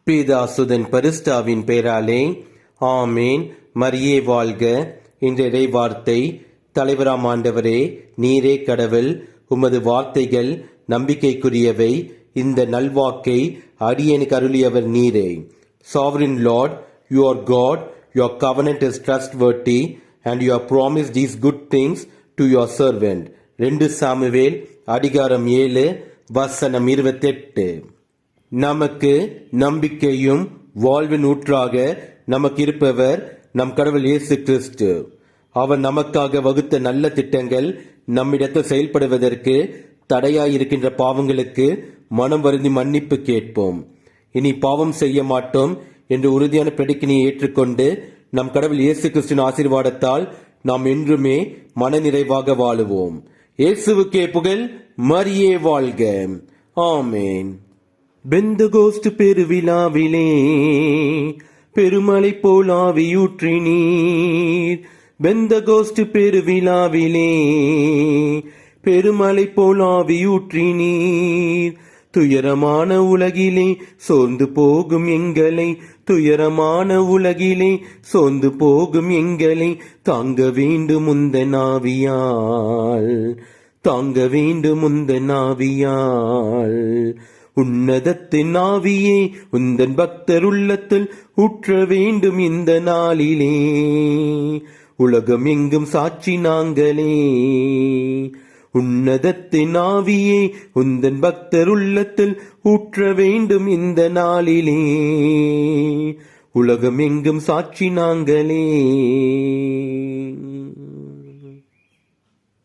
பிதாசுதன் பரிசுத்தாவின் பெயராலே ஆமேன். மரியே வாழ்க. இன்றைய வார்த்தை: தலைவராம் ஆண்டவரே, நீரே கடவுள், உமது வார்த்தைகள் நம்பிக்கைக்குரியவை. இந்த நல்வாக்கை அடியேனுக்கு அருளியவர் நீரே. Sovereign Lord, you are God, your covenant is trustworthy, and you have promised these good things to your servant. 2 Samuel அதிகாரம் 7 வசனம் 28. நமக்கு நம்பிக்கையும் வாழ்வின் ஊற்றாக நமக்கு இருப்பவர் நம் கடவுள் இயேசு கிறிஸ்து. அவர் நமக்காக வகுத்த நல்ல திட்டங்கள் நம்மிடத்தில் செயல்படுவதற்கு தடையாயிருக்கின்ற பாவங்களுக்கு மனம் வருந்தி மன்னிப்பு கேட்போம். இனி பாவம் செய்ய மாட்டோம் என்று உறுதியான பிரதிஜையை ஏற்றுக்கொண்டு நம் கடவுள் இயேசு கிறிஸ்துவின் ஆசீர்வாதத்தால் நாம் என்றுமே மன நிறைவாக வாழுவோம். இயேசுவுக்கே புகழ். மரியே வாழ்க. ஆமேன். பெந்தகோஸ்து பெருவிழாவிலே பெருமழை போல் ஆவியூற்றி நீர். பெந்தகோஸ்து பெருவிழாவிலே பெருமழை போல் ஆவியூற்றி நீர். துயரமான உலகிலே சோர்ந்து போகும் எங்களை, துயரமான உலகிலே சோர்ந்து போகும் எங்களை தாங்க வேண்டும் உந்தன் ஆவியால், தாங்க வேண்டும் உந்தன் ஆவியால். உன்னதத்தின் ஆவியே உந்தன் பக்தர் உள்ளத்தில் ஊற்ற வேண்டும் இந்த நாளிலே. உலகம் எங்கும் சாட்சி நாங்களே. உன்னதத்தின் ஆவியே உந்தன் பக்தர் உள்ளத்தில் ஊற்ற வேண்டும் இந்த நாளிலே. உலகம் எங்கும் சாட்சி நாங்களே.